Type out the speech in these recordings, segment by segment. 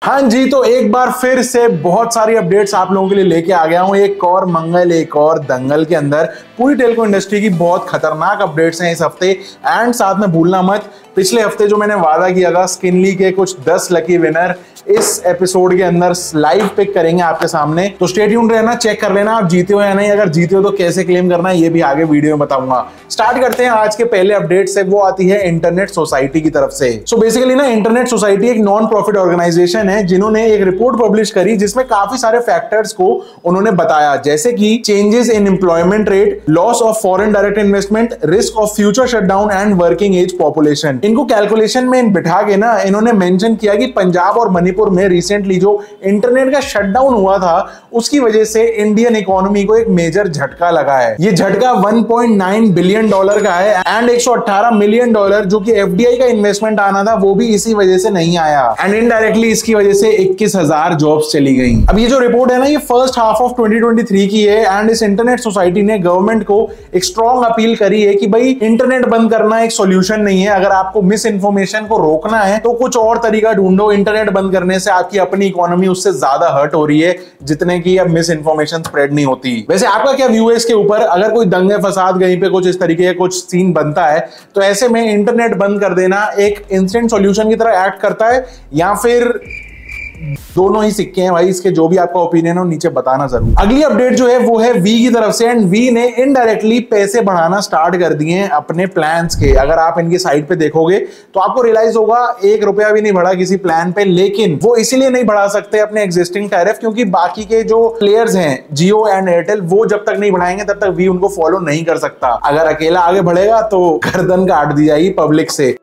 हाँ जी, तो एक बार फिर से बहुत सारी अपडेट्स आप लोगों के लिए लेके आ गया हूँ। एक और मंगल, एक और दंगल के अंदर पूरी टेलीकॉम इंडस्ट्री की बहुत खतरनाक अपडेट्स हैं इस हफ्ते। एंड साथ में भूलना मत, पिछले हफ्ते जो मैंने वादा किया था स्किनली के कुछ 10 लकी विनर इस एपिसोड के अंदर लाइव पिक करेंगे आपके सामने। तो स्टे ट्यून्ड रहना, चेक कर लेना आप जीते हो या नहीं। अगर जीते हो तो कैसे क्लेम करना है ये भी आगे वीडियो में बताऊंगा। स्टार्ट करते हैं आज के पहले अपडेट से। वो आती है इंटरनेट सोसाइटी की तरफ से। सो बेसिकली ना, इंटरनेट सोसाइटी एक नॉन प्रॉफिट ऑर्गेनाइजेशन है जिन्होंने एक रिपोर्ट पब्लिश करी जिसमें काफी सारे फैक्टर्स को उन्होंने बताया, जैसे कि changes in employment rate, loss of foreign direct investment, risk of future shutdown and working age population. इनको कैलकुलेशन में बिठा के ना इन्होंने मेंशन किया कि पंजाब और मणिपुर में रिसेंटली जो इंटरनेट का शटडाउन हुआ था उसकी वजह से इंडियन इकोनॉमी को एक मेजर झटका लगा है। ये झटका $1.9 बिलियन का है एंड $118 मिलियन जो कि एफडीआई का इन्वेस्टमेंट आना था वो भी इसी वजह से नहीं आया एंड इनडायरेक्टली इसकी वजह से 21,000 जॉब्स चली गई। अब ये जो रिपोर्ट है ना, ये फर्स्ट हाफ ऑफ 2023 की है एंड इस इंटरनेट सोसाइटी ने गवर्नमेंट को एक स्ट्रॉन्ग अपील करी है कि भाई इंटरनेट बंद करना एक सॉल्यूशन नहीं है। अगर आपको मिस इन्फॉर्मेशन को रोकना है तो कुछ और तरीका ढूंढो। इंटरनेट बंद करने से आपकी अपनी इकोनॉमी उससे ज्यादा हर्ट हो रही है जितने की अब मिस इन्फॉर्मेशन स्प्रेड नहीं होती। वैसे आपका क्या व्यू है इसके ऊपर? अगर कोई दंगे फसाद कहीं पे कुछ इस तरीके का कुछ सीन बनता है तो ऐसे में इंटरनेट बंद कर देना एक इंस्टेंट सॉल्यूशन की तरह एक्ट करता है या फिर दोनों ही सिक्के हैं भाई इसके? जो भी आपका ओपिनियन हो नीचे बताना जरूर। अगली अपडेट जो है वो है वी की तरफ से एंड वी ने इनडायरेक्टली पैसे बढ़ाना स्टार्ट कर दिए हैं अपने प्लान्स के। अगर आप इनकी साइट पे देखोगे तो आपको रियलाइज होगा ₹1 भी नहीं बढ़ा किसी प्लान पे, लेकिन वो इसीलिए नहीं बढ़ा सकते अपने एग्जिस्टिंग टैरिफ क्योंकि बाकी के जो प्लेयर्स हैं जियो एंड एयरटेल वो जब तक नहीं बढ़ाएंगे तब तक वी उनको फॉलो नहीं कर सकता। अगर अकेला आगे बढ़ेगा तो गर्दन काट दी जाएगी पब्लिक से।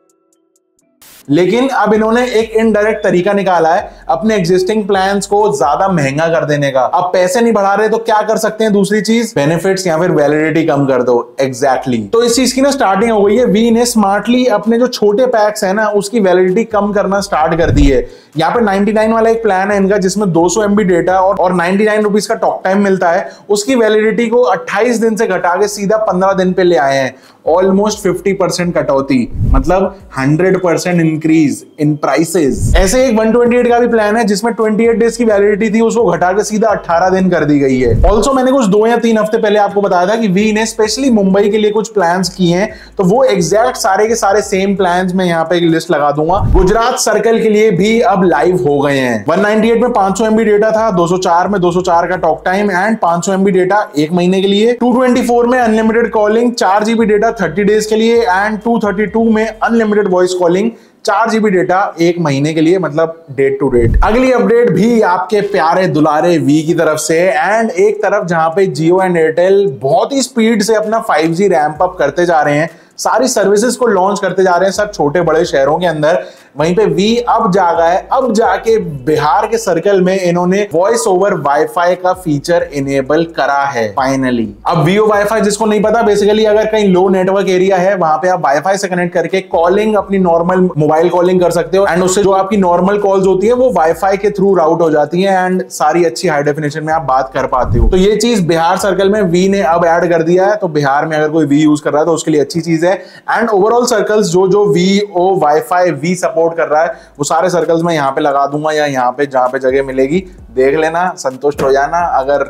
लेकिन अब इन्होंने एक इनडायरेक्ट तरीका निकाला है अपने एग्जिस्टिंग प्लान्स को ज्यादा महंगा कर देने का। अब पैसे नहीं बढ़ा रहे तो क्या कर सकते हैं? दूसरी चीज, बेनिफिट्स या फिर वैलिडिटी कम कर दो। एग्जैक्टली तो इस चीज की ना स्टार्टिंग हो गई है। वी ने स्मार्टली अपने जो छोटे पैक्स है ना उसकी वैलिडिटी कम करना स्टार्ट कर दी है। यहाँ पे 99 वाला एक प्लान है इनका जिसमें 200 MB डेटा और 99 रुपीज का टॉक टाइम मिलता है। उसकी वैलिडिटी को 28 दिन से घटा के सीधा 15 दिन पे ले आए हैं। ऑलमोस्ट 50% कटौती, मतलब 100% इंक्रीज इन प्राइसेस। ऐसे एक 128 का भी प्लान है जिसमें 28 डेज की वैलिडिटी थी, उसको घटा के सीधा 18 दिन कर दी गई है। ऑल्सो मैंने कुछ 2 या 3 हफ्ते पहले आपको बताया था कि वी ने स्पेशली मुंबई के लिए कुछ प्लान्स किए हैं, तो वो एग्जैक्ट सारे के सारे सेम प्लान्स में यहाँ पे एक लिस्ट लगा दूंगा। गुजरात सर्कल के लिए भी अब लाइव हो गए हैं। 198 में 500 MB डेटा था, 204 में 204 का talk time and 500 MB data एक महीने के लिए। 224 में unlimited calling, 4 GB data 30 days के लिए एंड 232 में unlimited voice calling, 4 GB data एक महीने के लिए, मतलब डेट टू डेट। अगली अपडेट भी आपके प्यारे दुलारे वी की तरफ से एंड एक तरफ जहां पे जियो एंड एयरटेल बहुत ही स्पीड से अपना 5G रैंप अप करते जा रहे हैं, सारी सर्विसेज को लॉन्च करते जा रहे हैं सब छोटे बड़े शहरों के अंदर, वहीं पे वी अब जागा है। अब जाके बिहार के सर्कल में इन्होंने वॉइस ओवर वाईफाई का फीचर इनेबल करा है फाइनली। अब वीओ वाईफाई जिसको नहीं पता, बेसिकली अगर कहीं लो नेटवर्क एरिया है वहां पे आप वाईफाई से कनेक्ट करके कॉलिंग, अपनी नॉर्मल मोबाइल कॉलिंग कर सकते हो एंड उससे जो आपकी नॉर्मल कॉल्स होती है वो वाईफाई के थ्रू राउट हो जाती है एंड सारी अच्छी हाई डेफिनेशन में आप बात कर पाते हो। तो ये चीज बिहार सर्कल में वी ने अब ऐड कर दिया है, तो बिहार में अगर कोई वी यूज कर रहा है तो उसके लिए अच्छी चीज है। एंड ओवरऑल सर्कल्स जो वीओ वाईफाई वी सपोर्ट कर रहा है वो सारे सर्कल्स में यहाँ पे लगा दूंगा या यहाँ पे जहां पे जगह मिलेगी देख लेना, संतुष्ट हो जाना। अगर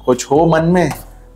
कुछ हो मन में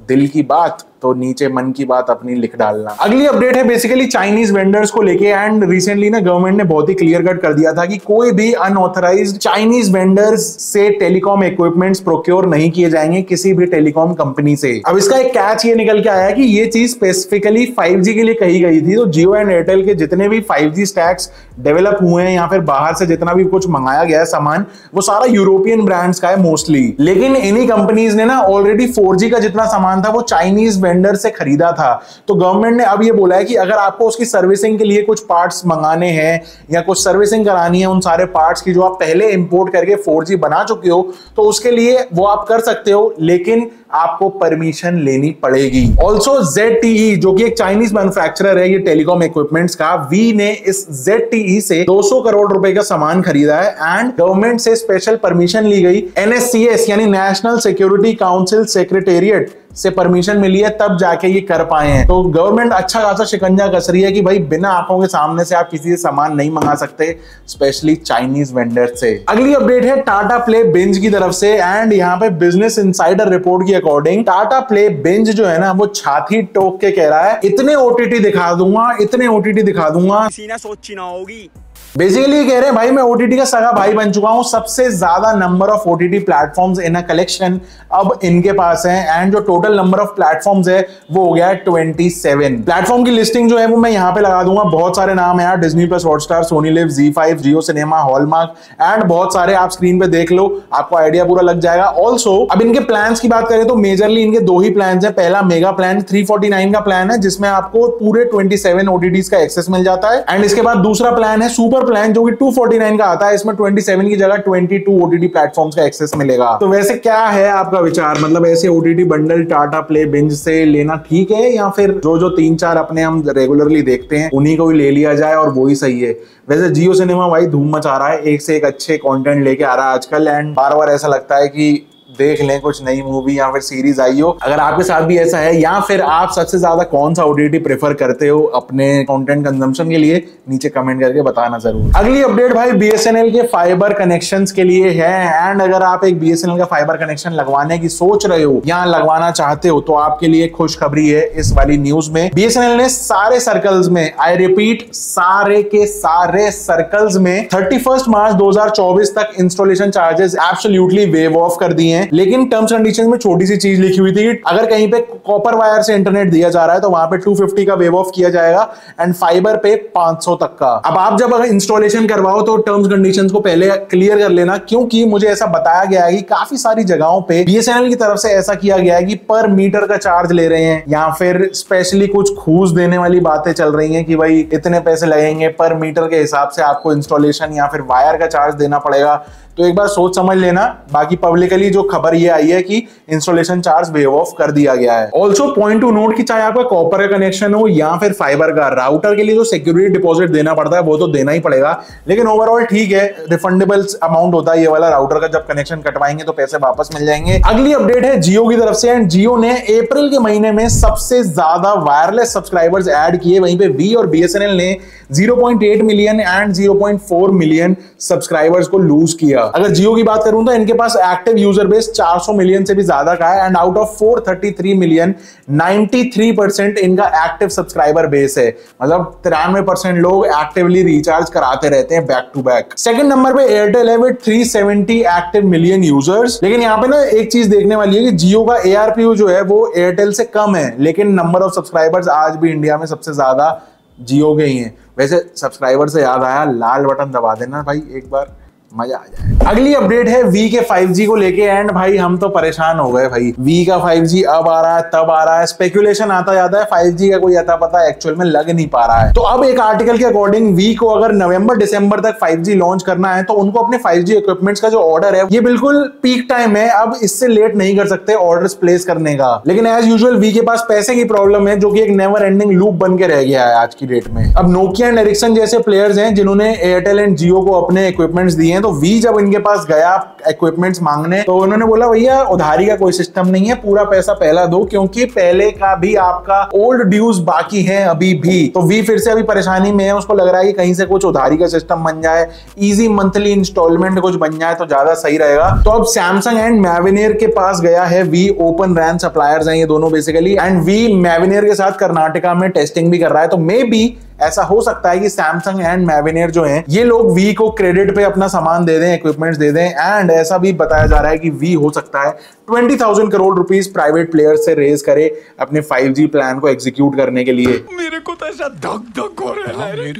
दिल की बात तो नीचे मन की बात अपनी लिख डालना। अगली अपडेट है बेसिकली चाइनीज वेंडर्स को लेके एंड रिसेंटली ना गवर्नमेंट ने बहुत ही क्लियर कट कर दिया था कि कोई भी अनऑथराइज्ड चाइनीज वेंडर्स से टेलीकॉम इक्विपमेंट्स प्रोक्योर नहीं किए जाएंगे किसी भी टेलीकॉम कंपनी से। अब इसका एक कैच ये निकल के आया कि ये चीज स्पेसिफिकली 5G के लिए कही गई थी। तो जियो एंड एयरटेल के जितने भी 5G स्टैक्स डेवलप हुए हैं या फिर बाहर से जितना भी कुछ मंगाया गया है सामान, वो सारा यूरोपियन ब्रांड्स का है मोस्टली। लेकिन इन्हीं कंपनीज ने ना ऑलरेडी 4G का जितना सामान था वो चाइनीज वेंडर से खरीदा था। तो गवर्नमेंट ने अब ये बोला है कि अगर आपको उसकी सर्विसिंग के लिए कुछ पार्ट्स मंगाने हैं या कुछ सर्विसिंग करानी है उन सारे पार्ट्स की जो आप पहले इंपोर्ट करके 4G बना चुके हो, तो उसके लिए वो आप कर सकते हो, लेकिन आपको परमिशन लेनी पड़ेगी। ऑल्सो ZTE जो कि एक चाइनीज मैन्युफैक्चरर है ये टेलीकॉम इक्विपमेंट्स का, वी ने इस ZTE से 200 करोड़ रुपए का सामान खरीदा है एंड गवर्नमेंट से स्पेशल परमिशन ली गई। NSCS यानी नेशनल सिक्योरिटी काउंसिल सेक्रेटेरिएट से परमिशन मिली है, तब जाके ये कर पाए हैं। तो गवर्नमेंट अच्छा खासा शिकंजा कस रही है कि भाई बिना आंखों के सामने से आप किसी से सामान नहीं मंगा सकते, स्पेशली चाइनीज वेंडर से। अगली अपडेट है टाटा प्ले बिंज की तरफ से एंड यहाँ पे बिजनेस इनसाइडर रिपोर्ट की अकॉर्डिंग टाटा प्ले बिंज जो है ना वो छाती ठोक के कह रहा है इतने OTT दिखा दूंगा, इतने OTT दिखा दूंगा, सोची ना होगी। बेसिकली कह रहे हैं भाई मैं OTT का सगा भाई बन चुका हूं, सबसे ज्यादा number of OTT platforms in a collection अब इनके पास है एंड जो टोटल नंबर ऑफ प्लेटफॉर्म्स है वो हो गया है 27। प्लेटफॉर्म की लिस्टिंग जो है वो मैं यहां पे लगा दूंगा, बहुत सारे नाम है यार, Disney plus Hotstar, Sony Liv, ZEE5, Jio cinema, Hallmark and बहुत सारे, आप स्क्रीन पे देख लो आपको आइडिया पूरा लग जाएगा। ऑल्सो अब इनके प्लान्स की बात करें तो मेजरली इनके दो ही प्लान है। पहला मेगा प्लान 349 का प्लान है जिसमें आपको पूरे 27 OTTs का एक्सेस मिल जाता है एंड इसके बाद दूसरा प्लान है सुपर प्लान जो कि 249 का आता है, इसमें 27 की जगह 22 OTT प्लेटफॉर्म्स का एक्सेस मिलेगा। तो वैसे क्या है आपका विचार, मतलब ऐसे OTT bundle Tata play binge से लेना ठीक है या फिर जो 3-4 अपने हम रेगुलरली देखते हैं उन्हीं को ही ले लिया जाए और वो ही सही है? वैसे जियो सिनेमा भाई धूम मचा रहा है, एक से एक अच्छे कंटेंट लेके आ रहा है आजकल एंड बार बार ऐसा लगता है कि देख लें कुछ नई मूवी या फिर सीरीज आई हो। अगर आपके साथ भी ऐसा है या फिर आप सबसे ज्यादा कौन सा OTT प्रेफर करते हो अपने कंटेंट कंजम्पशन के लिए, नीचे कमेंट करके बताना जरूर। अगली अपडेट भाई BSNL के फाइबर कनेक्शंस के लिए है एंड अगर आप एक BSNL का फाइबर कनेक्शन लगवाने की सोच रहे हो या लगवाना चाहते हो तो आपके लिए खुशखबरी है इस वाली न्यूज में। BSNL ने सारे सर्कल्स में, आई रिपीट सारे के सारे सर्कल्स में 31 मार्च 2024 तक installation charges absolutely wave of कर दिए हैं। लेकिन टर्म्स कंडीशंस में छोटी सी चीज लिखी हुई थी कि अगर कहीं पे कॉपर वायर से इंटरनेट दिया जा रहा है तो वहां पे 250 का वेव ऑफ किया जाएगा एंड फाइबर पे 500 तक का। अब आप जब अगर इंस्टॉलेशन करवाओ तो टर्म्स कंडीशंस को पहले क्लियर कर लेना, क्योंकि मुझे ऐसा बताया गया है कि काफी सारी जगहों पे BSNL की तरफ से ऐसा किया गया है कि पर मीटर का चार्ज ले रहे हैं या फिर स्पेशली कुछ खूस देने वाली बातें चल रही हैं कि भाई इतने पैसे लगेंगे पर मीटर के हिसाब से आपको इंस्टॉलेशन या फिर वायर का चार्ज देना पड़ेगा। तो एक बार सोच समझ लेना। बाकी पब्लिकली जो खबर ये आई है कि इंस्टॉलेशन चार्ज वेव ऑफ कर दिया गया है। ऑल्सो पॉइंट टू नोट कि चाहे आपका कॉपर का कनेक्शन हो या फिर फाइबर का, राउटर के लिए जो सिक्योरिटी डिपॉजिट देना पड़ता है वो तो देना ही पड़ेगा, लेकिन ओवरऑल ठीक है, रिफंडेबल अमाउंट होता है ये वाला। राउटर का जब कनेक्शन कटवाएंगे तो पैसे वापस मिल जाएंगे। अगली अपडेट है जियो की तरफ से एंड जियो ने अप्रैल के महीने में सबसे ज्यादा वायरलेस सब्सक्राइबर्स ऐड किए, वहीं पे वी और BSNL ने 0.8 मिलियन एंड 0.4 मिलियन सब्सक्राइबर्स को लूज किया। अगर जियो की बात करूं तो इनके पास एक्टिव यूजर बेस 400 मिलियन से भी ज्यादा का है एंड आउट ऑफ 433 मिलियन 93% इनका एक्टिव सब्सक्राइबर बेस है। मतलब 93% लोग एक्टिवली रिचार्ज कराते रहते हैं back to back. Second number पे एयरटेल है विद 370 एक्टिव मिलियन यूजर्स। लेकिन यहाँ पे ना एक चीज देखने वाली है कि जियो का ARPU जो है वो एयरटेल से कम है, लेकिन नंबर ऑफ सब्सक्राइबर्स आज भी इंडिया में सबसे ज्यादा जियो के ही हैं। वैसे सब्सक्राइबर से याद आया, लाल बटन दबा देना भाई एक बार, मजा आ जाए। अगली अपडेट है वी के 5G को लेके एंड भाई हम तो परेशान हो गए भाई। वी का 5G अब आ रहा है तब आ रहा है, स्पेकुलेशन आता जाता है, 5G का कोई अता पता एक्चुअल में लग नहीं पा रहा है। तो अब एक आर्टिकल के अकॉर्डिंग वी को अगर नवंबर दिसंबर तक 5G लॉन्च करना है तो उनको अपने 5G इक्विपमेंट्स का जो ऑर्डर है ये बिल्कुल पीक टाइम है, अब इससे लेट नहीं कर सकते ऑर्डर्स प्लेस करने का। लेकिन एज यूजुअल वी के पास पैसे की प्रॉब्लम है जो कि एक नेवर एंडिंग लूप बन के रह गया है आज की डेट में। अब नोकिया एंड एरिक्सन जैसे प्लेयर्स हैं जिन्होंने एयरटेल एंड जियो को अपने इक्विपमेंट्स दिए हैं, तो वी जब इनके पास गया इक्विपमेंट्स मांगने तो उन्होंने बोला भैया उधारी का कोई सिस्टम नहीं है, पूरा पैसा पहला दो, क्योंकि पहले का भी आपका ओल्ड ड्यूज बाकी है अभी भी। तो वी फिर से अभी परेशानी में है, उसको लग रहा है कि कहीं से कुछ उधारी का सिस्टम बन जाए, इजी मंथली इंस्टॉलमेंट कुछ बन जाए तो ज्यादा सही रहेगा। तो अब सैमसंग एंड मैविनियर के पास गया है वी, ओपन रैन सप्लायर्स हैं ये दोनों बेसिकली, एंड वी मैविनियर के साथ कर्नाटका में टेस्टिंग भी कर रहा है। तो मे बी ऐसा हो सकता है कि सैमसंग एंड मैविनियर जो हैं ये लोग वी को क्रेडिट पे अपना सामान दे दें, इक्विपमेंट्स दे दें, एंड ऐसा भी बताया जा रहा है कि वी हो सकता है 20,000 करोड़ रुपीस प्राइवेट प्लेयर से रेज करे अपने 5G प्लान को एग्जीक्यूट करने के लिए। मेरे को तो ऐसा धक धक हो रहा है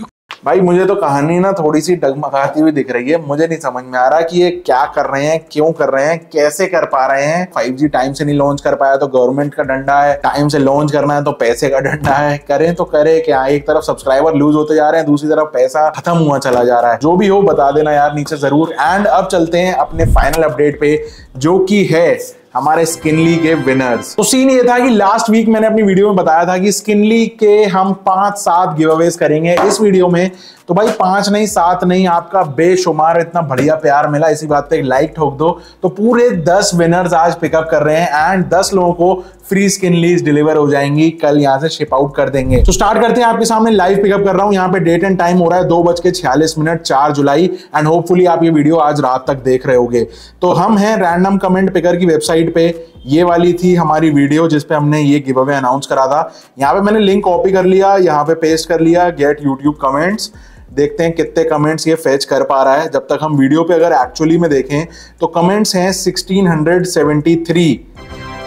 भाई, मुझे तो कहानी ना थोड़ी सी डगमगाती हुई दिख रही है। मुझे नहीं समझ में आ रहा कि ये क्या कर रहे हैं, क्यों कर रहे हैं, कैसे कर पा रहे हैं। 5G टाइम से नहीं लॉन्च कर पाया तो गवर्नमेंट का डंडा है, टाइम से लॉन्च करना है तो पैसे का डंडा है। करें तो करे क्या, एक तरफ सब्सक्राइबर लूज होते जा रहे हैं, दूसरी तरफ पैसा खत्म हुआ चला जा रहा है। जो भी हो बता देना यार नीचे जरूर। एंड अब चलते हैं अपने फाइनल अपडेट पे जो कि है हमारे स्किनली के विनर्स। तो सीन ये था कि लास्ट वीक मैंने अपनी वीडियो में बताया था कि स्किनली के हम 5-7 गिव अवेज करेंगे इस वीडियो में। तो भाई 5 नहीं 7 नहीं, आपका बेशुमार इतना बढ़िया प्यार मिला, इसी बात पे एक लाइक ठोक दो। तो पूरे 10 विनर्स आज पिकअप कर रहे हैं एंड 10 लोगों को फ्री स्किनलीज डिलीवर हो जाएंगी, कल यहां से शिप आउट कर देंगे। तो स्टार्ट करते हैं, आपके सामने लाइव पिकअप कर रहा हूं। यहाँ पे डेट एंड टाइम हो रहा है 2:46 4 जुलाई एंड होपफुली आप ये वीडियो आज रात तक देख रहे होगे। तो हम हैं रैंडम कमेंट पिकर की वेबसाइट पे, ये वाली थी हमारी वीडियो जिसपे हमने ये गिव अवे अनाउंस करा था। यहाँ पे मैंने लिंक कॉपी कर लिया, यहाँ पे पेस्ट कर लिया, गेट यूट्यूब कमेंट्स। देखते हैं कितने कमेंट्स ये फेच कर पा रहा है। जब तक हम वीडियो पे अगर एक्चुअली में देखें तो कमेंट्स हैं 1673।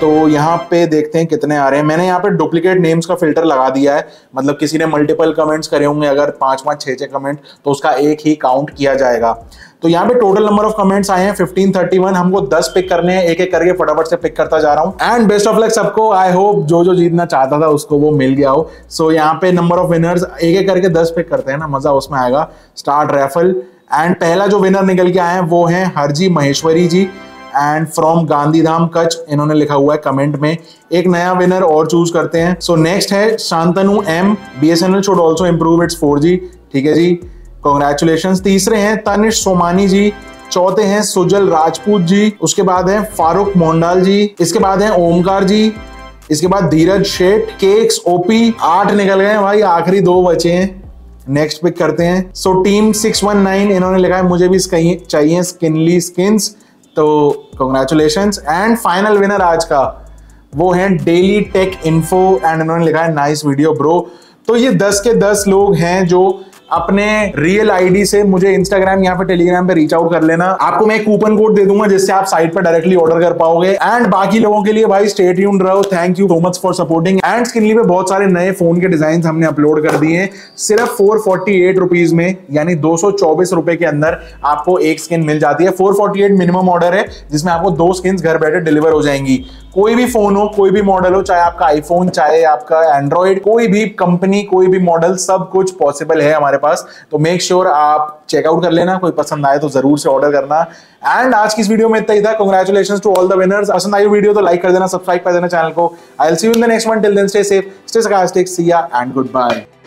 तो यहाँ पे देखते हैं कितने आ रहे हैं। मैंने यहाँ पे डुप्लीकेट नेम्स का फिल्टर लगा दिया है, मतलब किसी ने मल्टीपल कमेंट्स करे होंगे अगर 5-5 6-6 कमेंट, तो उसका एक ही काउंट किया जाएगा। तो यहाँ पे टोटल नंबर ऑफ कमेंट्स आए हैं 1531। हमको 10 पिक करने हैं, एक एक करके फटाफट से पिक करता जा रहा हूँ एंड बेस्ट ऑफ लक सबको। आई होप जो जीतना चाहता था उसको वो मिल गया हो। सो यहाँ पे नंबर ऑफ विनर्स एक एक करके 10 पिक करते हैं ना, मजा उसमें आएगा। स्टार्ट रैफल एंड पहला जो विनर निकल के आए हैं वो है हरजी महेश्वरी जी एंड फ्रॉम गांधीधाम कच्छ, इन्होंने लिखा हुआ है कमेंट में। एक नया विनर और चूज करते हैं। सो नेक्स्ट है Shantanu M, BSNL should also improve its 4G। ठीक है जी, कॉन्ग्रेचुलेशंस। तीसरे हैं तनिष सोमानी जी, चौथे हैं सुजल राजपूत जी, उसके बाद है फारूक मोंडाल जी, इसके बाद है ओमकार जी, इसके बाद धीरज शेठ, केक्स ओपी। 8 निकल गए भाई, आखिरी 2 बचे हैं। नेक्स्ट पिक करते हैं। सो टीम 619, इन्होंने लिखा है मुझे भी चाहिए स्किनली स्किन्स, तो कॉन्ग्रेचुलेशंस। एंड फाइनल विनर आज का वो है डेली टेक इन्फो एंड इन्होंने लिखा है नाइस वीडियो ब्रो। तो ये 10 के 10 लोग हैं जो अपने रियल आईडी से मुझे इंस्टाग्राम यहाँ पे टेलीग्राम पे रीच आउट कर लेना। आपको मैं कूपन कोड दे दूंगा जिससे आप साइट पर डायरेक्टली ऑर्डर कर पाओगे। एंड बाकी लोगों के लिए भाई स्टे ट्यून्ड रहो। Thank you so much for supporting. And स्किनली पे बहुत सारे नए फोन के डिजाइन हमने अपलोड कर दिए हैं सिर्फ 448 रुपीज में, यानी 224 रुपए के अंदर आपको एक स्किन मिल जाती है। 448 मिनिमम ऑर्डर है जिसमें आपको 2 स्किन घर बैठे डिलीवर हो जाएंगी। कोई भी फोन हो, कोई भी मॉडल हो, चाहे आपका आईफोन, चाहे आपका एंड्रॉइड, कोई भी कंपनी, कोई भी मॉडल, सब कुछ पॉसिबल है हमारे पास। तो मेक श्योर आप चेकआउट कर लेना, कोई पसंद आए तो जरूर से ऑर्डर करना। एंड आज की इस वीडियो में इतना ही था। Congratulations to all the winners. पसंद आई वीडियो तो लाइक कर देना, सब्सक्राइब कर देना चैनल को। I will see you in the next one. Till then stay safe, stay sarcastic, see ya and goodbye।